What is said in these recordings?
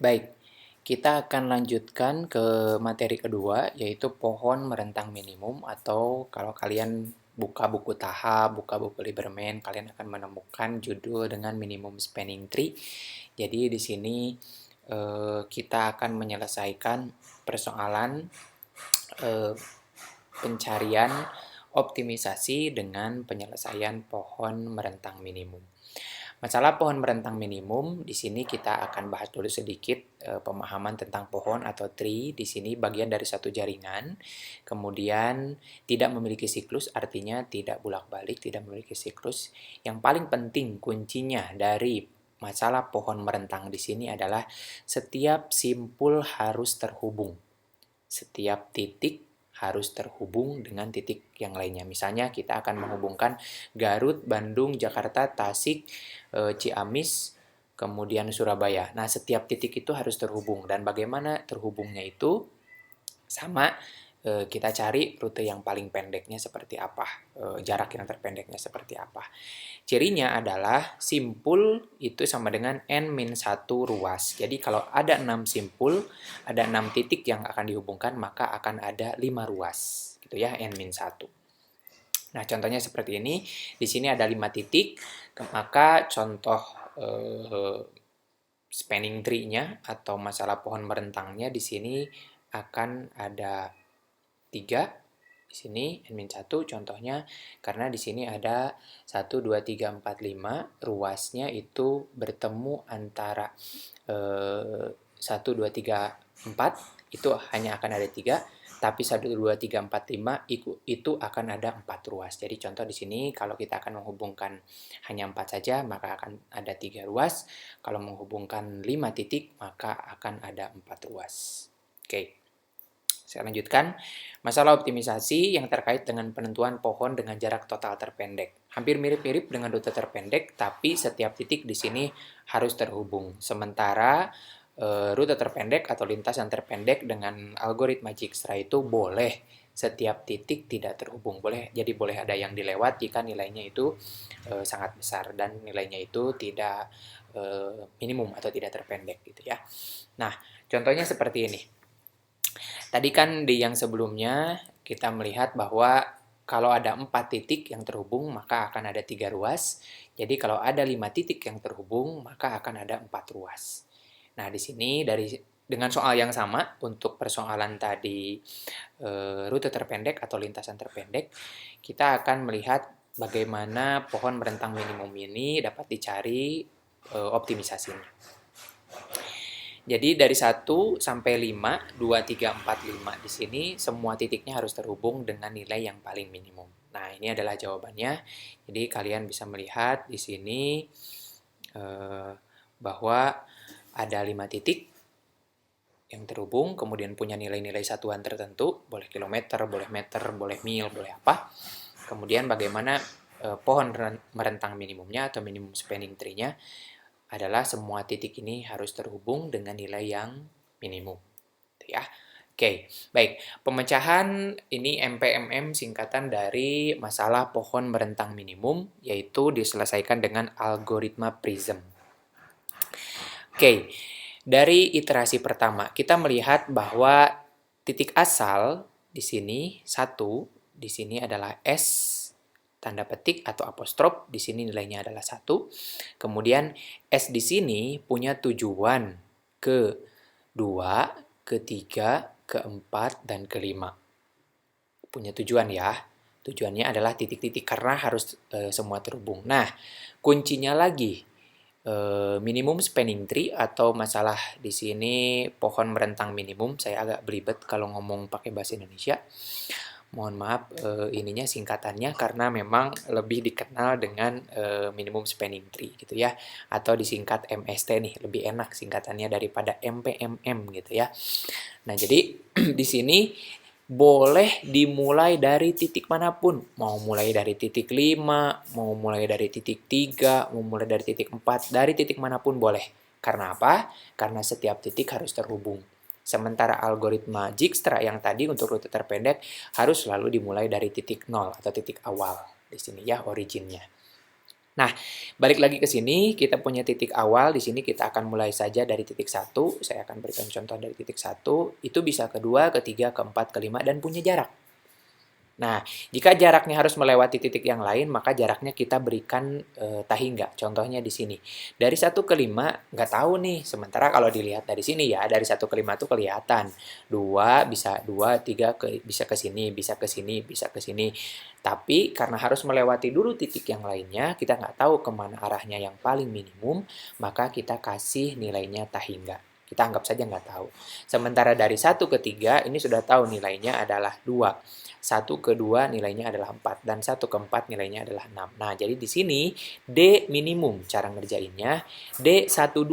Baik, kita akan lanjutkan ke materi kedua, yaitu pohon merentang minimum, atau kalau kalian buka buku Taha, buka buku Liberman, kalian akan menemukan judul dengan minimum spanning tree. Jadi di sini kita akan menyelesaikan persoalan eh, pencarian optimisasi dengan penyelesaian pohon merentang minimum. Masalah pohon merentang minimum, di sini kita akan bahas dulu sedikit pemahaman tentang pohon atau tree. Di sini bagian dari satu jaringan, kemudian tidak memiliki siklus, artinya tidak bolak-balik, tidak memiliki siklus. Yang paling penting kuncinya dari masalah pohon merentang di sini adalah setiap simpul harus terhubung. Setiap titik harus terhubung dengan titik yang lainnya. Misalnya kita akan menghubungkan Garut, Bandung, Jakarta, Tasik, Ciamis, kemudian Surabaya. Nah, setiap titik itu harus terhubung. Dan bagaimana terhubungnya itu? Sama, kita cari rute yang paling pendeknya seperti apa, jarak yang terpendeknya seperti apa. Cirinya adalah simpul itu sama dengan N-1 ruas. Jadi kalau ada 6 simpul, ada 6 titik yang akan dihubungkan, maka akan ada 5 ruas. Gitu ya, N-1. Nah, contohnya seperti ini. Di sini ada 5 titik, maka contoh spanning tree-nya atau masalah pohon merentangnya di sini akan ada 3 di sini N-1 contohnya, karena di sini ada 1 2 3 4 5, ruasnya itu bertemu antara 1 2 3 4 itu hanya akan ada 3, tapi 1 2 3 4 5 itu akan ada 4 ruas. Jadi contoh di sini kalau kita akan menghubungkan hanya 4 saja maka akan ada 3 ruas. Kalau menghubungkan 5 titik maka akan ada 4 ruas. Oke. Saya lanjutkan, masalah optimisasi yang terkait dengan penentuan pohon dengan jarak total terpendek. Hampir mirip-mirip dengan rute terpendek, tapi setiap titik di sini harus terhubung. Sementara rute terpendek atau lintasan terpendek dengan algoritma Dijkstra itu boleh setiap titik tidak terhubung. Jadi boleh ada yang dilewat jika nilainya itu sangat besar dan nilainya itu tidak minimum atau tidak terpendek gitu ya. Nah, contohnya seperti ini. Tadi kan di yang sebelumnya kita melihat bahwa kalau ada 4 titik yang terhubung maka akan ada 3 ruas. Jadi kalau ada 5 titik yang terhubung maka akan ada 4 ruas. Nah, di sini dengan soal yang sama untuk persoalan tadi rute terpendek atau lintasan terpendek, kita akan melihat bagaimana pohon merentang minimum ini dapat dicari optimisasinya. Jadi dari 1 sampai 5, 2, 3, 4, 5 di sini semua titiknya harus terhubung dengan nilai yang paling minimum. Nah, ini adalah jawabannya. Jadi kalian bisa melihat di sini bahwa ada 5 titik yang terhubung, kemudian punya nilai-nilai satuan tertentu, boleh kilometer, boleh meter, boleh mil, boleh apa. Kemudian bagaimana pohon merentang minimumnya atau minimum spanning tree-nya adalah semua titik ini harus terhubung dengan nilai yang minimum. Ya. Oke, baik. Pemecahan ini MPMM singkatan dari masalah pohon merentang minimum, yaitu diselesaikan dengan algoritma Prism. Oke, dari iterasi pertama, kita melihat bahwa titik asal di sini 1, di sini adalah S tanda petik atau apostrof, di sini nilainya adalah 1. Kemudian S di sini punya tujuan ke 2, ke 3, ke 4, dan ke 5. Punya tujuan ya. Tujuannya adalah titik-titik karena harus semua terhubung. Nah, kuncinya lagi minimum spanning tree atau masalah di sini pohon merentang minimum. Saya agak belibet kalau ngomong pakai bahasa Indonesia. Mohon maaf ininya singkatannya karena memang lebih dikenal dengan minimum spanning tree gitu ya, atau disingkat MST nih, lebih enak singkatannya daripada MPMM gitu ya. Nah, jadi di sini boleh dimulai dari titik manapun, mau mulai dari titik 5, mau mulai dari titik 3, mau mulai dari titik 4, dari titik manapun boleh. Karena apa? Karena setiap titik harus terhubung. Sementara algoritma Dijkstra yang tadi untuk rute terpendek harus selalu dimulai dari titik 0 atau titik awal. Di sini ya originnya. Nah, balik lagi ke sini, kita punya titik awal. Di sini kita akan mulai saja dari titik 1. Saya akan berikan contoh dari titik 1. Itu bisa kedua, ketiga, keempat, kelima, dan punya jarak. Nah, jika jaraknya harus melewati titik yang lain, maka jaraknya kita berikan tahingga. Contohnya di sini. Dari 1 ke 5, nggak tahu nih. Sementara kalau dilihat dari sini ya, dari 1 ke 5 itu kelihatan. 2 bisa 2, 3 bisa ke sini, bisa ke sini, bisa ke sini. Tapi karena harus melewati dulu titik yang lainnya, kita nggak tahu kemana arahnya yang paling minimum, maka kita kasih nilainya tahingga. Kita anggap saja nggak tahu. Sementara dari 1 ke 3, ini sudah tahu nilainya adalah 2. 1 ke 2 nilainya adalah 4, dan 1 ke 4 nilainya adalah 6. Nah, jadi di sini D minimum cara ngerjainnya, D12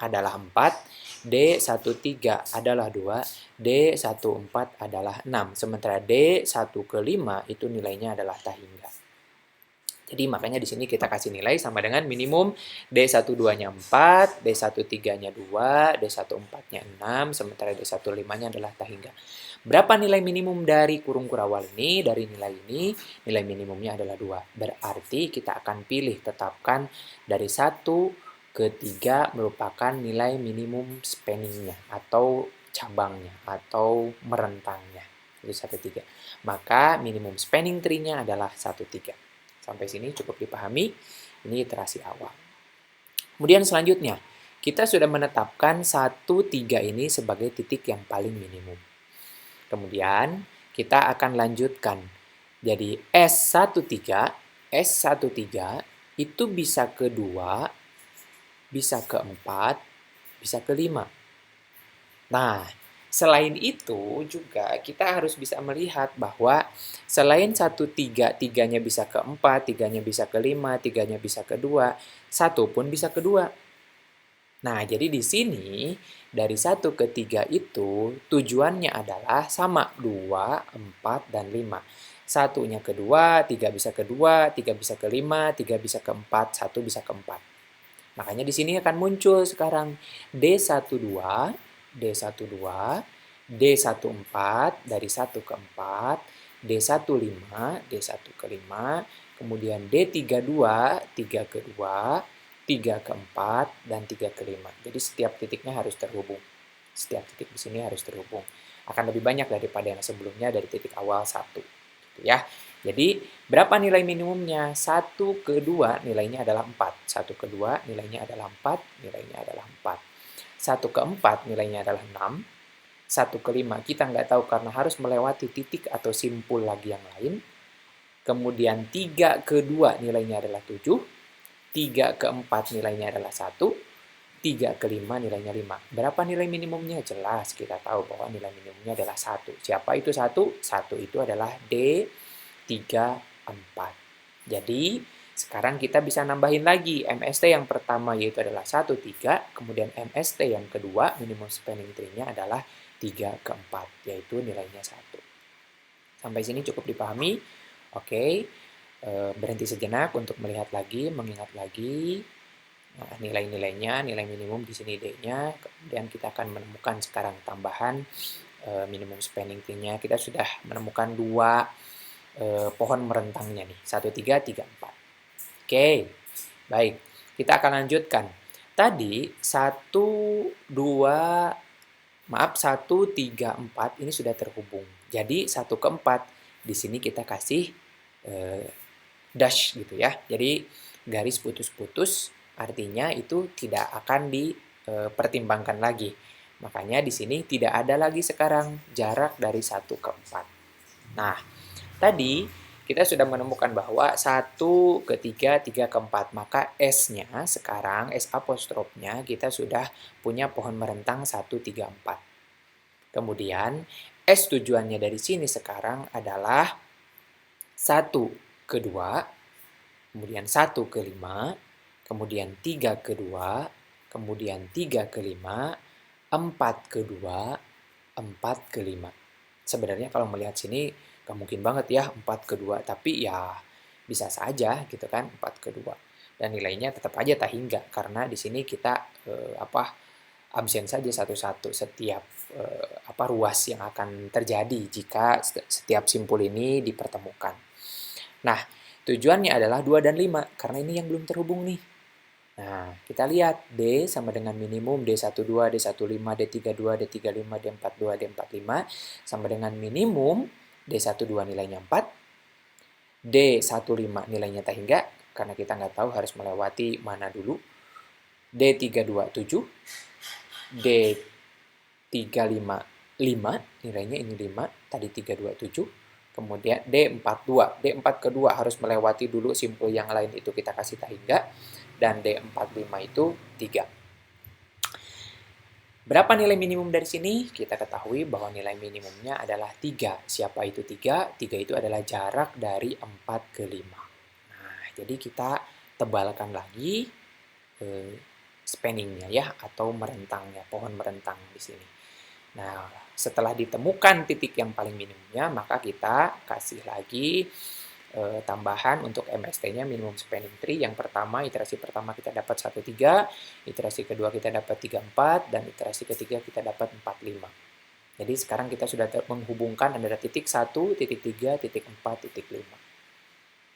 adalah 4, D13 adalah 2, D14 adalah 6. Sementara D1 ke 5 itu nilainya adalah tahingga. Jadi makanya di sini kita kasih nilai sama dengan minimum D12-nya 4, D13-nya 2, D14-nya 6, sementara D15-nya adalah tahingga. Berapa nilai minimum dari kurung kurawal ini? Dari nilai ini, nilai minimumnya adalah 2. Berarti kita akan pilih tetapkan dari 1 ke 3 merupakan nilai minimum spanningnya atau cabangnya atau merentangnya. Jadi 1, 3. Maka minimum spanning tree-nya adalah 1, 3. Sampai sini cukup dipahami, ini iterasi awal. Kemudian selanjutnya, kita sudah menetapkan 1, 3 ini sebagai titik yang paling minimum. Kemudian kita akan lanjutkan. Jadi S13 itu bisa ke 2, bisa ke 4, bisa ke 5. Nah, selain itu juga kita harus bisa melihat bahwa selain 1, 3, 3-nya bisa ke 4, 3-nya bisa ke 5, 3-nya bisa ke 2, 1 pun bisa ke 2. Nah, jadi di sini dari 1 ke 3 itu tujuannya adalah sama 2, 4, dan 5. 1-nya ke 2, 3 bisa ke 2, 3 bisa ke 5, 3 bisa ke 4, 1 bisa ke 4. Makanya di sini akan muncul sekarang D12, D12, D14 dari 1 ke 4, D15, D1 ke 5, kemudian D32, 3 ke 2, 3 ke 4, dan 3 ke 5. Jadi setiap titiknya harus terhubung. Setiap titik di sini harus terhubung. Akan lebih banyak daripada yang sebelumnya dari titik awal 1. Gitu ya. Jadi, berapa nilai minimumnya? 1 ke 2 nilainya adalah 4. 1 ke 2 nilainya adalah 4, nilainya adalah 4. 1 ke 4 nilainya adalah 6. 1 ke 5 kita nggak tahu karena harus melewati titik atau simpul lagi yang lain. Kemudian 3 ke 2 nilainya adalah 7. 3 ke 4 nilainya adalah 1. 3 ke 5 nilainya 5. Berapa nilai minimumnya? Jelas kita tahu bahwa nilai minimumnya adalah 1. Siapa itu 1? 1 itu adalah D 3, 4. Jadi, sekarang kita bisa nambahin lagi. MST yang pertama yaitu adalah 1, 3. Kemudian MST yang kedua, minimum spanning tree-nya adalah 3 ke 4. Yaitu nilainya 1. Sampai sini cukup dipahami. Oke. Berhenti sejenak untuk melihat lagi, mengingat lagi. Nah, nilai-nilainya, nilai minimum di sini D-nya. Kemudian kita akan menemukan sekarang tambahan minimum spanning tree-nya. Kita sudah menemukan 2 pohon merentangnya nih. 1, 3, 3, 4. Oke, baik. Kita akan lanjutkan. Tadi 1, 3, 4 ini sudah terhubung. Jadi 1 ke 4 di sini kita kasih dash gitu ya. Jadi garis putus-putus artinya itu tidak akan dipertimbangkan lagi. Makanya di sini tidak ada lagi sekarang jarak dari 1 ke 4. Nah, tadi kita sudah menemukan bahwa 1 ke 3, 3 ke 4. Maka S-nya sekarang, S apostrofnya kita sudah punya pohon merentang 1, 3, 4. Kemudian S tujuannya dari sini sekarang adalah 1 ke 2, kemudian 1 ke 5, kemudian 3 ke 2, kemudian 3 ke 5, 4 ke 2, 4 ke 5. Sebenarnya kalau melihat sini gak mungkin banget ya 4 ke 2, tapi ya bisa saja gitu kan 4 ke 2. Dan nilainya tetap aja tahingga karena di sini kita absen saja satu-satu setiap ruas yang akan terjadi jika setiap simpul ini dipertemukan. Nah, Tujuannya adalah 2 dan 5, karena ini yang belum terhubung nih. Nah, kita lihat D sama dengan minimum D12, D15, D32, D35, D42, D45 sama dengan minimum D12 nilainya 4, D15 nilainya tak hingga, karena kita nggak tahu harus melewati mana dulu, D32 7, D35 5, nilainya ini 5, tadi 327, kemudian D42. D4 kedua harus melewati dulu simpul yang lain, itu kita kasih tak hingga, dan D45 itu 3. Berapa nilai minimum dari sini? Kita ketahui bahwa nilai minimumnya adalah 3. Siapa itu 3? 3 itu adalah jarak dari 4 ke 5. Nah, jadi kita tebalkan lagi spanningnya ya, atau merentangnya, pohon merentang di sini. Nah, setelah ditemukan titik yang paling minimumnya, maka kita kasih lagi tambahan untuk MST-nya, minimum spanning tree. Yang pertama, iterasi pertama kita dapat 1,3, iterasi kedua kita dapat 3,4, dan iterasi ketiga kita dapat 4,5. Jadi sekarang kita sudah menghubungkan antara titik 1, titik 3, titik 4, titik 5.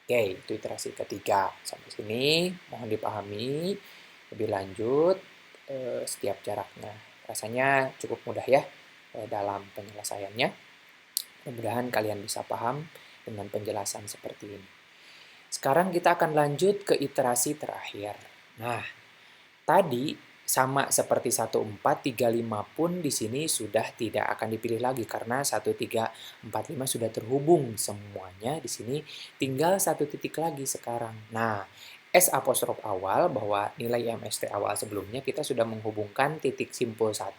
Oke, itu iterasi ketiga. Sampai sini mohon dipahami lebih lanjut setiap jaraknya. Rasanya cukup mudah ya dalam penyelesaiannya. Mudah-mudahan kalian bisa paham dengan penjelasan seperti ini. Sekarang kita akan lanjut ke iterasi terakhir. Nah, tadi sama seperti 14, 35 pun di sini sudah tidak akan dipilih lagi karena 1345 sudah terhubung semuanya di sini, tinggal satu titik lagi sekarang. Nah, S apostrof awal bahwa nilai MST awal sebelumnya kita sudah menghubungkan titik simpul 1,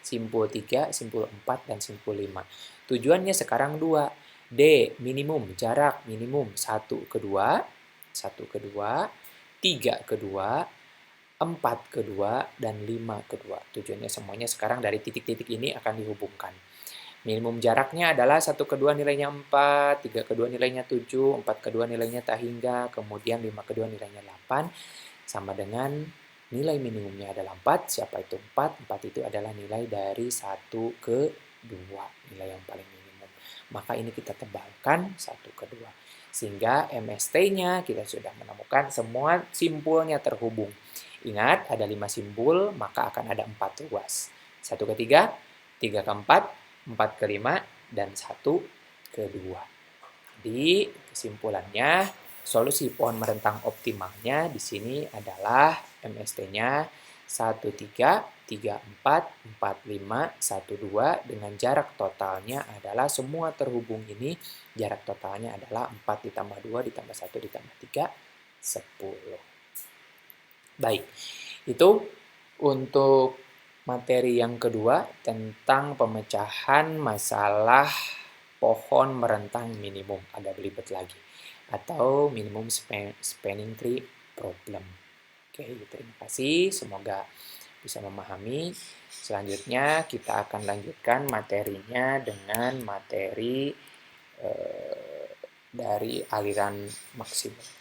simpul 3, simpul 4, dan simpul 5. Tujuannya sekarang 2. D minimum, jarak minimum 1 ke 2, 1 ke 2, 3 ke 2, 4 ke 2, dan 5 ke 2. Tujuannya semuanya sekarang dari titik-titik ini akan dihubungkan. Minimum jaraknya adalah 1 ke 2 nilainya 4, 3 ke 2 nilainya 7, 4 ke 2 nilainya tak hingga, kemudian 5 ke 2 nilainya 8, sama dengan nilai minimumnya adalah 4. Siapa itu 4? 4 itu adalah nilai dari 1 ke 2, nilai yang paling minimum. Maka ini kita tebalkan 1 ke 2. Sehingga MST-nya kita sudah menemukan semua simpulnya terhubung. Ingat, ada 5 simpul, maka akan ada 4 ruas. 1 ke 3, 3 ke 4, 4 ke 5, dan 1 ke 2. Jadi, kesimpulannya, solusi pohon merentang optimalnya di sini adalah MST-nya 13, 34, 45, 12, dengan jarak totalnya adalah semua terhubung ini, jarak totalnya adalah 4 ditambah 2 ditambah 1 ditambah 3, 10. Baik, itu untuk materi yang kedua tentang pemecahan masalah pohon merentang minimum, agak belibet lagi, atau minimum spanning tree problem. Oke, terima kasih, semoga bisa memahami. Selanjutnya kita akan lanjutkan materinya dengan materi dari aliran maksimum.